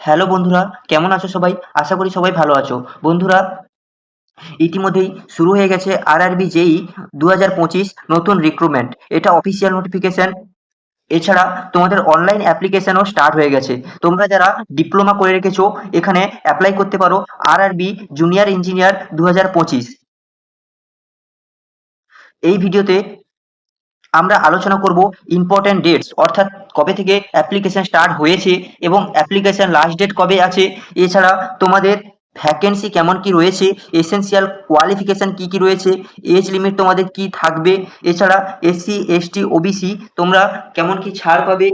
Hello বন্ধুরা, কেমন আছো সবাই? আশা করি সবাই ভালো আছো। বন্ধুরা, ইতিমধ্যেই শুরু হয়ে গেছে আরআরবি জেইই 2025 নতুন রিক্রুটমেন্ট। এটা অফিসিয়াল নোটিফিকেশন। এছাড়া তোমাদের অনলাইন অ্যাপ্লিকেশনও স্টার্ট হয়ে গেছে। তোমরা যারা ডিপ্লোমা করে রেখেছো এখানে অ্যাপ্লাই করতে পারো আরআরবি জুনিয়র ইঞ্জিনিয়ার 2025। এই ভিডিওতে আমরা আলোচনা করব ইম্পর্টেন্ট ডেটস, অর্থাৎ কবে থেকে অ্যাপ্লিকেশন স্টার্ট হয়েছে এবং অ্যাপ্লিকেশন লাস্ট ডেট কবে আছে। এছাড়া তোমাদের ভ্যাকেন্সি কেমন কি রয়েছে, এসেনশিয়াল কোয়ালিফিকেশন কি কি রয়েছে, এজ লিমিট তোমাদের কি থাকবে, এছাড়া এসসি এসটি ওবিসি তোমরা কেমন কি ছাড় পাবে,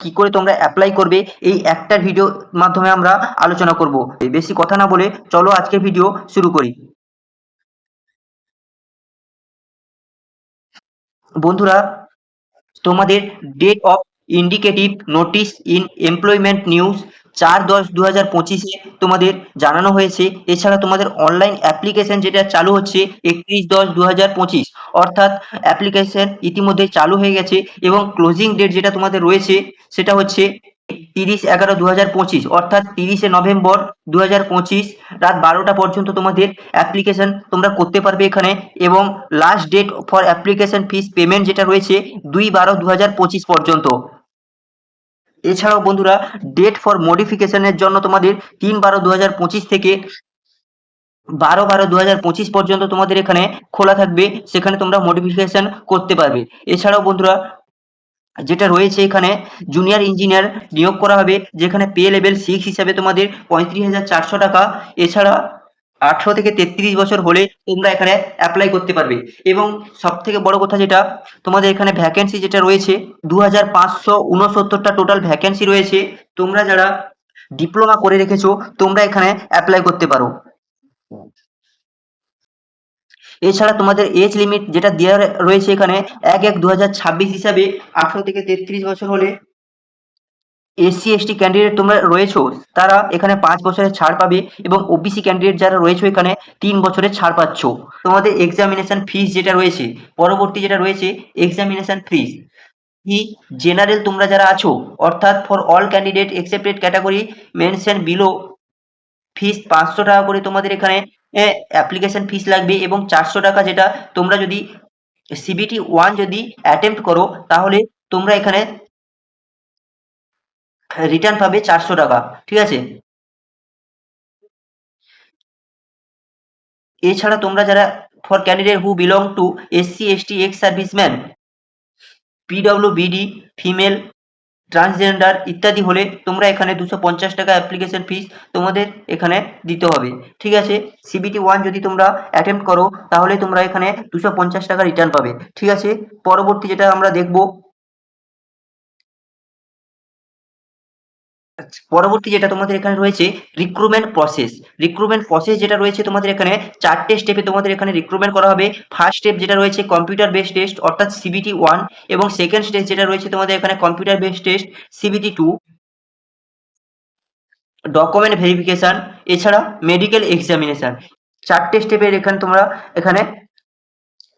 কি করে তোমরা অ্যাপ্লাই করবে, এই একটা ভিডিও মাধ্যমে আমরা আলোচনা করব। বেশি কথা না বলে চলো আজকের ভিডিও শুরু করি। বন্ধুরা, তোমাদের date of indicative notice in employment news 4/10/2025 তোমাদের জানানো হয়েছে। এছাড়া তোমাদের অনলাইন অ্যাপ্লিকেশন যেটা চালু হচ্ছে 31/10/2025, অর্থাৎ অ্যাপ্লিকেশন ইতিমধ্যে চালু হয়ে গেছে এবং ক্লোজিং ডেট যেটা তোমাদের রয়েছে সেটা হচ্ছে 30/11/2025, অর্থাৎ 30শে নভেম্বর 2025 রাত 12টা পর্যন্ত তোমাদের অ্যাপ্লিকেশন তোমরা করতে পারবে এখানে। এবং last date for application fees payment যেটা রয়েছে 2/12/2025 পর্যন্ত। এছাড়াও বন্ধুরা, ডেট ফর মডিফিকেশনের জন্য তোমাদের 3/12/2025 থেকে 12/12/2025 পর্যন্ত তোমাদের এখানে খোলা থাকবে, সেখানে তোমরা মডিফিকেশন করতে পারবে। এছাড়াও বন্ধুরা, যেটা রয়েছে এখানে জুনিয়র ইঞ্জিনিয়ার নিয়োগ করা হবে, যেখানে পে লেভেল 6 হিসাবে তোমাদের 35,400 টাকা। এছাড়া 18 থেকে 33 বছর হলে তোমরা এখানে অ্যাপ্লাই করতে পারবে। এবং সব থেকে বড় কথা যেটা, তোমাদের এখানে ভ্যাকেন্সি যেটা রয়েছে 2569টা টোটাল ভ্যাকেন্সি রয়েছে। তোমরা যারা ডিপ্লোমা করে রেখেছো তোমরা এখানে অ্যাপ্লাই করতে পারো। এছাড়া তোমাদের এজ লিমিট যেটা দেওয়া রয়েছে এখানে 1/1/2026 হিসাবে 18 থেকে 33 বছর হলে এসসি এসটি ক্যান্ডিডেট তোমরা রয়েছো তারা এখানে 5 বছরের ছাড় পাবে এবং ওবিসি ক্যান্ডিডেট যারা রয়েছে এখানে 3 বছরের ছাড় পাচ্ছ। তোমাদের এক্সামিনেশন ফিস যেটা রয়েছে, পরবর্তী যেটা রয়েছে এক্সামিনেশন ফিস কি, জেনারেল তোমরা যারা আছো, অর্থাৎ for all candidate excepted category mention below, fees 500 টাকা করে তোমাদের এখানে অ্যাপ্লিকেশন ফিস লাগবে। এবং 400 টাকা যেটা তোমরা যদি CBT 1 যদি অ্যাটেম্প্ট করো তাহলে তোমরা এখানে রিটার্ন পাবে 400 টাকা। ঠিক আছে। এছাড়া তোমরা যারা for candidate who belong to SC ST ex serviceman, PWBD, female, transgender ইত্যাদি হলে তোমরা এখানে 250 টাকা অ্যাপ্লিকেশন ফিস তোমাদের এখানে দিতে হবে। ঠিক আছে। CBT 1 যদি তোমরা অ্যাটেম্প্ট করো তাহলে তোমরা এখানে 250 টাকা রিটার্ন পাবে। ঠিক আছে। পরবর্তী যেটা আমরা দেখব, পরবর্তী যেটা তোমাদের এখানে রয়েছে রিক্রুটমেন্ট প্রসেস। রিক্রুটমেন্ট প্রসেস যেটা রয়েছে তোমাদের এখানে 4টে স্টেপে তোমাদের এখানে রিক্রুটমেন্ট করা হবে। ফার্স্ট স্টেপ যেটা রয়েছে কম্পিউটার বেসড টেস্ট, অর্থাৎ CBT 1, এবং সেকেন্ড স্টেজ যেটা রয়েছে তোমাদের এখানে computer based test CBT 2, document verification, এছাড়া মেডিকেল এক্সামিনেশন। 4টে স্টেপের এখানে তোমরা এখানে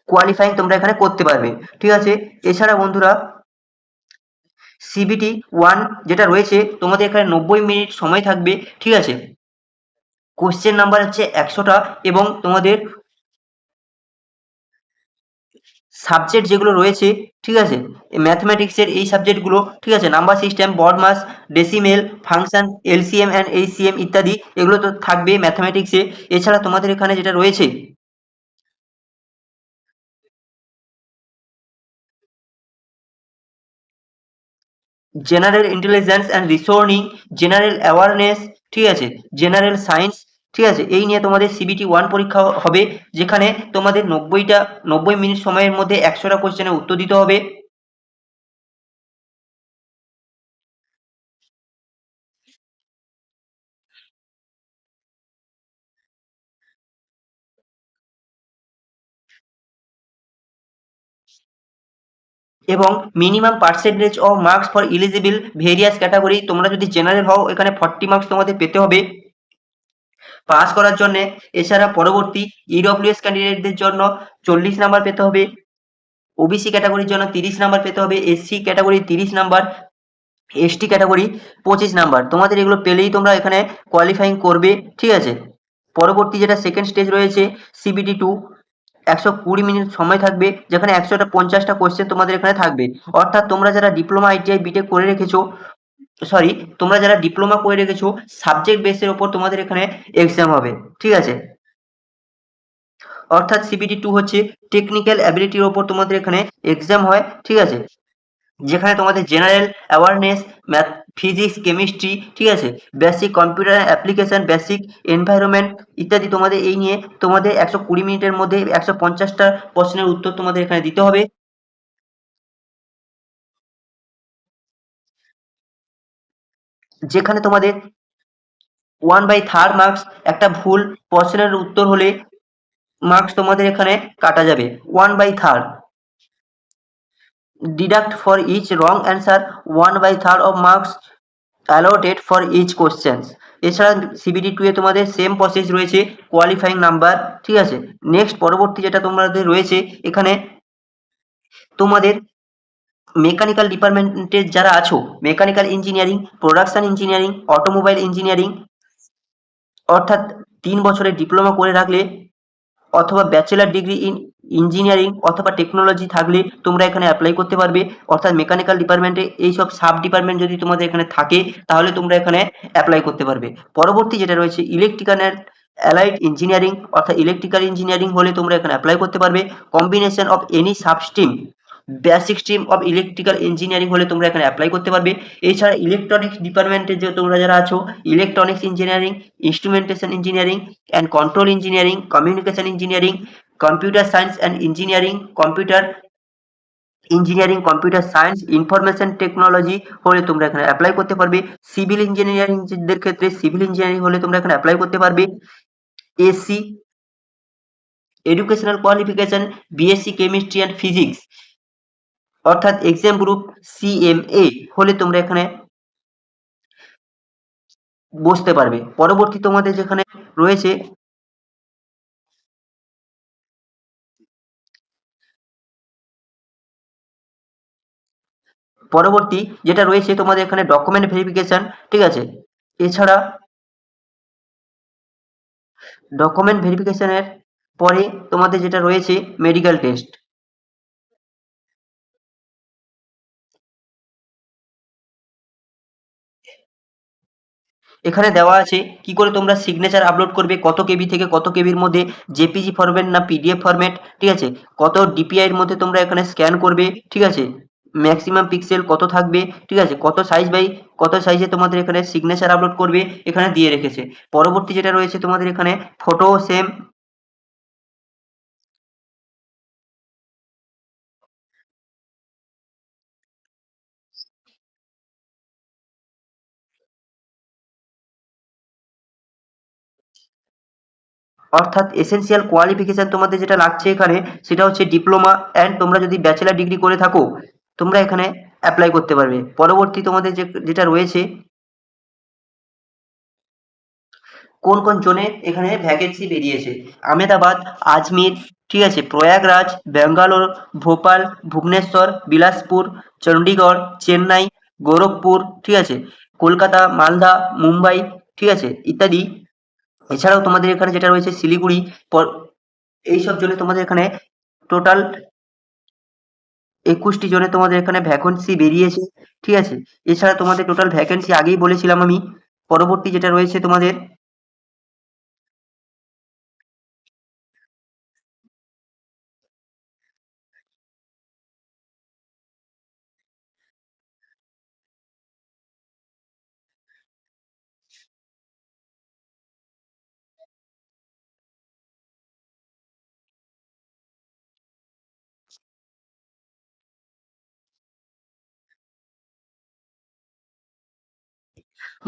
কোয়ালিফাইং তোমরা এখানে করতে পারবে। ঠিক আছে। এছাড়া বন্ধুরা, CBT 1 যেটা রয়েছে তোমাদের এখানে 90 মিনিট সময় থাকবে। ঠিক আছে। কোশ্চেন নাম্বার হচ্ছে 100টা এবং তোমাদের সাবজেক্ট যেগুলো রয়েছে, ঠিক আছে, ম্যাথমেটিক্সের এই সাবজেক্টগুলো, ঠিক আছে, number system, BODMAS, decimal, function, LCM and HCM ইত্যাদি এগুলো তো থাকবে ম্যাথমেটিক্সে। এছাড়া তোমাদের এখানে যেটা রয়েছে general intelligence and reasoning, general awareness, ঠিক আছে, জেনারেল সায়েন্স। ঠিক আছে। এই নিয়ে তোমাদের CBT 1 পরীক্ষা হবে, যেখানে তোমাদের 90 মিনিট সময়ের মধ্যে 100টা কোশ্চেনের উত্তর দিতে হবে। এবং minimum percentage of marks for eligible various category, তোমরা যদি জেনারেল হও এখানে 40 মার্কস তোমাদের পেতে হবে পাস করার জন্য। এছাড়া পরবর্তী EWS ক্যান্ডিডেটদের জন্য 40 নাম্বার পেতে হবে, ওবিসি ক্যাটাগরির জন্য 30 নাম্বার পেতে হবে, SC category 30 number, ST category 25 number. তোমাদের এগুলো পেলেই তোমরা এখানে কোয়ালিফাইং করবে, ঠিক আছে। পরবর্তী যেটা সেকেন্ড স্টেজ রয়েছে সিবিটি 2, 120 মিনিট সময় থাকবে, যেখানে 150টা কোয়েশ্চেন তোমাদের এখানে থাকবে। অর্থাৎ তোমরা যারা ডিপ্লোমা আইটিআই বিটেক করে রেখেছো, সরি, তোমরা যারা ডিপ্লোমা করে রেখেছো, সাবজেক্ট বেসের ওপর তোমাদের এখানে এক্সাম হবে, ঠিক আছে। অর্থাৎ সিবিটি 2 হচ্ছে টেকনিক্যাল অ্যাবিলিটির ওপর তোমাদের এখানে এক্সাম হয়, ঠিক আছে। যেখানে তোমাদের general awareness, math, physics, chemistry, ঠিক আছে, basic computer application, basic environment ইত্যাদি তোমাদের এই নিয়ে তোমাদের 120 মিনিটের মধ্যে 150টা প্রশ্নের উত্তর তোমাদের এখানে দিতে হবে। যেখানে তোমাদের 1/3 মার্কস, একটা ভুল প্রশ্নের উত্তর হলে মার্কস তোমাদের এখানে কাটা যাবে 1/3। Deduct for each wrong answer 1/3 of marks allotted for each questions। এছাড়া সিবিটি 2 এ তোমাদের সেম প্রসেস রয়েছে, কোয়ালিফাইং নাম্বার, ঠিক আছে। নেক্সট পরবর্তী যেটা তোমাদের রয়েছে এখানে তোমাদের মেকানিক্যাল ডিপার্টমেন্টের যারা আছো, mechanical engineering, production engineering, automobile engineering, অর্থাৎ 3 বছরের ডিপ্লোমা করে রাখলে অথবা ব্যাচেলার ডিগ্রি ইন ইঞ্জিনিয়ারিং অথবা টেকনোলজি থাকলে তোমরা এখানে অ্যাপ্লাই করতে পারবে। অর্থাৎ মেকানিক্যাল ডিপার্টমেন্টে এইসব সাব ডিপার্টমেন্ট যদি তোমাদের এখানে থাকে তাহলে তোমরা এখানে অ্যাপ্লাই করতে পারবে। পরবর্তী যেটা রয়েছে ইলেকট্রিক্যাল অ্যান্ড অ্যালাইড ইঞ্জিনিয়ারিং, অর্থাৎ ইলেকট্রিক্যাল ইঞ্জিনিয়ারিং হলে তোমরা এখানে অ্যাপ্লাই করতে পারবে। Combination of any sub stream, basic stream of electrical engineering হলে তোমরা এখানে অ্যাপ্লাই করতে পারবে। এছাড়া ইলেকট্রনিক্স ডিপার্টমেন্টে যে তোমরা যারা আছো, electronics engineering, instrumentation engineering and control engineering, communication engineering, computer science and engineering, computer engineering, computer science, information technology হলে তোমরা এখানে অ্যাপ্লাই করতে পারবে। সিভিল ইঞ্জিনিয়ারিং দের ক্ষেত্রে সিভিল ইঞ্জিনিয়ারিং হলে তোমরা এখানে অ্যাপ্লাই করতে পারবে। SC educational qualification BSc chemistry and physics, অর্থাৎ এক্সাম গ্রুপ সিএমএ হলে তোমরা এখানে বসতে পারবে। পরবর্তী তোমাদের যেখানে রয়েছে পরবর্তী যেটা রয়েছে তোমাদের এখানে ডকুমেন্ট ভেরিফিকেশন, ঠিক আছে। এছাড়া ডকুমেন্ট ভেরিফিকেশনের পরে তোমাদের যেটা রয়েছে মেডিকেল টেস্ট। এখানে দেওয়া আছে কি করে তোমরা সিগনেচার আপলোড করবে, কত কেবি থেকে কত কেবির মধ্যে, জেপিজি ফরম্যাট না পিডিএফ ফরম্যাট, ঠিক আছে, কত ডিপিআই এর মধ্যে তোমরা এখানে স্ক্যান করবে, ঠিক আছে, ম্যাক্সিমাম পিক্সেল কত থাকবে, ঠিক আছে, কত সাইজ বাই কত সাইজে তোমাদের এখানে সিগনেচার আপলোড করবে এখানে দিয়ে রেখেছে। পরবর্তী যেটা রয়েছে তোমাদের এখানে ফটো সেম, অর্থাৎ এসেনশিয়াল কোয়ালিফিকেশন তোমাদের যেটা লাগছে এখানে সেটা হচ্ছে ডিপ্লোমা, অ্যান্ড তোমরা যদি ব্যাচেলার ডিগ্রি করে থাকো তোমরা এখানে অ্যাপ্লাই করতে পারবে। পরবর্তী তোমাদের যেটা রয়েছে কোন কোন জোনে এখানে ভ্যাকেন্সি বেরিয়েছে, আমেদাবাদ, আজমির, ঠিক আছে, প্রয়াগরাজ, ব্যাঙ্গালোর, ভোপাল, ভুবনেশ্বর, বিলাসপুর, চণ্ডীগড়, চেন্নাই, গোরখপুর, ঠিক আছে, কলকাতা, মালদা, মুম্বাই, ঠিক আছে, ইত্যাদি। এছাড়াও তোমাদের এখানে যেটা রয়েছে শিলিগুড়ি, এইসব জন্য তোমাদের এখানে টোটাল 21টি জনে তোমাদের এখানে ভ্যাকেন্সি বেরিয়েছে, ঠিক আছে। এছাড়া তোমাদের টোটাল ভ্যাকেন্সি আগেই বলেছিলাম আমি। পরবর্তী যেটা রয়েছে তোমাদের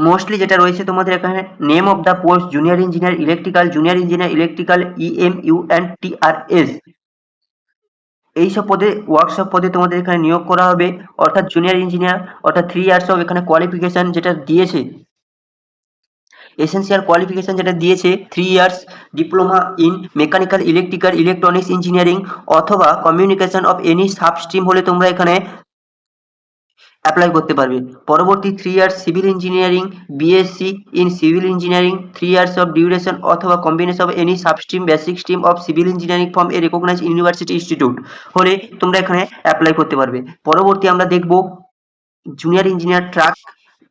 মোস্টলি যেটা রয়েছে তোমাদের এখানে name of the post junior engineer electrical, junior engineer electrical, EMU and TRS, এইসব পদে ওয়ার্কশপ পদে তোমাদের এখানে নিয়োগ করা হবে। অর্থাৎ জুনিয়র ইঞ্জিনিয়ার, অর্থাৎ 3 ইয়ার্স অফ এখানে কোয়ালিফিকেশন যেটা দিয়েছে, এসেনশিয়াল কোয়ালিফিকেশন যেটা দিয়েছে 3 years diploma in mechanical, electrical, electronics engineering অথবা communication of any sub stream হলে তোমরা এখানে অ্যাপ্লাই করতে পারবে। পরবর্তী 3 years civil engineering, BSc in civil engineering, 3 years of duration অথবা combination of any substream basic stream of civil engineering from a recognised university institute হলে তোমরা এখানে অ্যাপ্লাই করতে পারবে। পরবর্তী আমরা দেখব জুনিয়র ইঞ্জিনিয়ার ট্রাক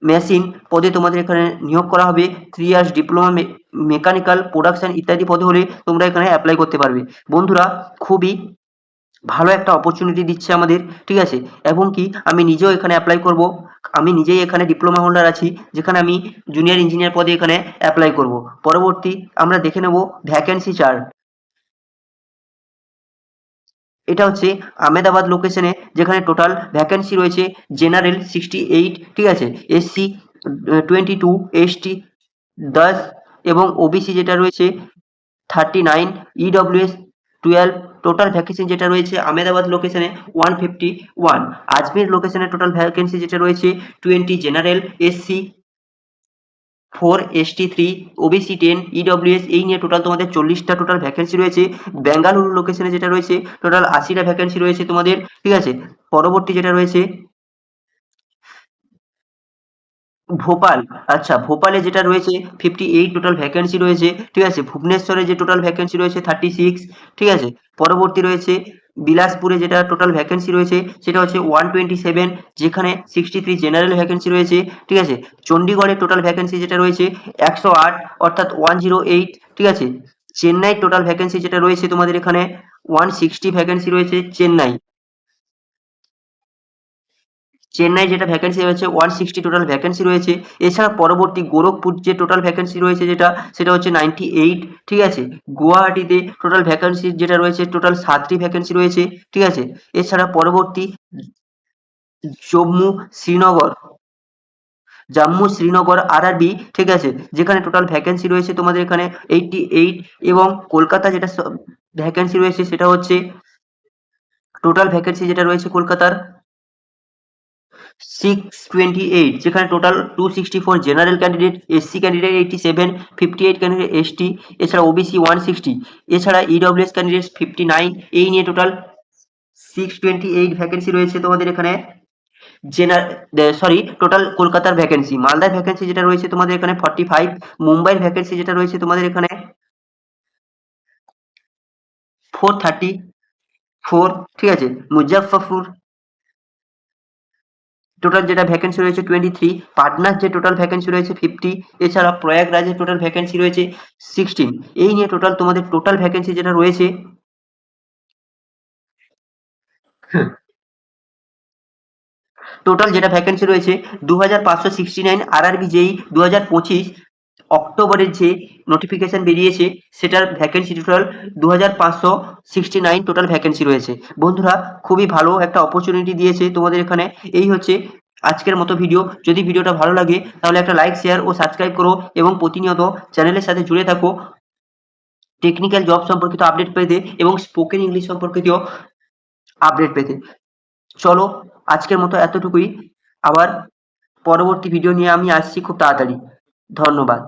মেশিন পদে তোমাদের এখানে নিয়োগ করা হবে। 3 ইয়ার্স ডিপ্লোমা মেকানিক্যাল প্রোডাকশন ইত্যাদি পদে হলে তোমরা এখানে অ্যাপ্লাই করতে পারবে। বন্ধুরা, খুবই ভালো একটা অপরচুনিটি দিচ্ছে আমাদের, ঠিক আছে? এবং কি আমি নিজেও এখানে অ্যাপ্লাই করব। আমি নিজেই এখানে ডিপ্লোমা হোল্ডার আছি, যেখানে আমি জুনিয়র ইঞ্জিনিয়ার পদে এখানে অ্যাপ্লাই করব। পরবর্তী আমরা দেখে নেব ভ্যাকেন্সি চার্ট। এটা হচ্ছে আহমেদাবাদ লোকেশনে, যেখানে টোটাল ভ্যাকেন্সি রয়েছে জেনারেল 68, ঠিক আছে, এসসি 22, এসটি 10 এবং ওবিসি যেটা রয়েছে 39, ইডব্লিউএস 12। টোটাল ভ্যাকেন্সি যেটা রয়েছে আহমেদাবাদ লোকেশনে 151। আজমির লোকেশনে টোটাল ভ্যাকেন্সি যেটা রয়েছে 20, general SC 4, ST 3, OBC 10, EWS এই নিয়ে টোটাল তোমাদের 40টা টোটাল ভ্যাকেন্সি রয়েছে। বেঙ্গালুরু লোকেশনে যেটা রয়েছে টোটাল 80টা ভ্যাকেন্সি রয়েছে তোমাদের, ঠিক আছে। পরবর্তী যেটা রয়েছে ভোপাল, আচ্ছা ভোপালে যেটা রয়েছে 58 টোটাল ভ্যাকেন্সি রয়েছে, ঠিক আছে। ভুবনেশ্বরে যে টোটাল ভ্যাকেন্সি রয়েছে 36, ঠিক আছে। পরবর্তী রয়েছে বিলাসপুরে যেটা টোটাল ভ্যাকেন্সি রয়েছে সেটা হচ্ছে 127, যেখানে 63 জেনারেল ভ্যাকেন্সি রয়েছে, ঠিক আছে। চণ্ডীগড়ে টোটাল ভ্যাকেন্সি যেটা রয়েছে 108 অর্থাৎ 108, ঠিক আছে। চেন্নাই টোটাল ভ্যাকেন্সি যেটা রয়েছে তোমাদের এখানে 160 ভ্যাকেন্সি রয়েছে চেন্নাই। চেন্নাই যেটা ভ্যাকেন্সি রয়েছে 160 টোটাল ভ্যাকেন্সি রয়েছে। এছাড়া পরবর্তী গোরখপুর যে টোটাল ভ্যাকেন্সি রয়েছে যেটা সেটা হচ্ছে 98, ঠিক আছে। গুয়াহাটিতে টোটাল ভ্যাকেন্সি যেটা রয়েছে টোটাল 7টি ভ্যাকেন্সি রয়েছে, ঠিক আছে। এছাড়া পরবর্তী জম্মু শ্রীনগর, আরআরবি, ঠিক আছে, যেখানে টোটাল ভ্যাকেন্সি রয়েছে তোমাদের এখানে 88। এবং কলকাতা যেটা ভ্যাকেন্সি রয়েছে সেটা হচ্ছে টোটাল ভ্যাকেন্সি যেটা রয়েছে কলকাতার 628, যেখানে total 264 general candidate, SC candidate 87, 58 candidate ST, এছাড়া ওবিসি 160, এছাড়া ইডব্লিউএস ক্যান্ডিডেট 59। এই নিয়ে টোটাল 628 ভ্যাকেন্সি রয়েছে তোমাদের এখানে টোটাল কলকাতার ভ্যাকেন্সি। মালদার ভ্যাকেন্সি যেটা রয়েছে তোমাদের এখানে 45, মুম্বাইয়ের ভ্যাকেন্সি যেটা রয়েছে তোমাদের এখানে 434, ঠিক আছে। মুজাফফরপুর টোটাল যেটা ভ্যাকেন্সি রয়েছে 23, পাটনার যে টোটাল ভ্যাকেন্সি রয়েছে 50, এছাড়া প্রয়াগরাজের টোটাল ভ্যাকেন্সি রয়েছে 16। এই নিয়ে টোটাল তোমাদের টোটাল ভ্যাকেন্সি যেটা রয়েছে টোটাল যেটা ভ্যাকেন্সি রয়েছে 2569। আরআরবি যেই 2025 অক্টোবরের যে নোটিফিকেশন বেরিয়েছে সেটার ভ্যাকেন্সি টোটাল 2569 টোটাল ভ্যাকেন্সি রয়েছে। বন্ধুরা, খুবই ভালো একটা অপরচুনিটি দিয়েছে তোমাদের এখানে। এই হচ্ছে আজকের মতো ভিডিও। যদি ভিডিওটা ভালো লাগে তাহলে একটা লাইক, শেয়ার ও সাবস্ক্রাইব করো এবং প্রতিনিয়ত চ্যানেলের সাথে জুড়ে থাকো টেকনিক্যাল জব সম্পর্কিত আপডেট পেতে এবং স্পোকেন ইংলিশ সম্পর্কিত আপডেট পেতে। চলো, আজকের মতো এতটুকুই। আবার পরবর্তী ভিডিও নিয়ে আমি আসছি খুব তাড়াতাড়ি। ধন্যবাদ।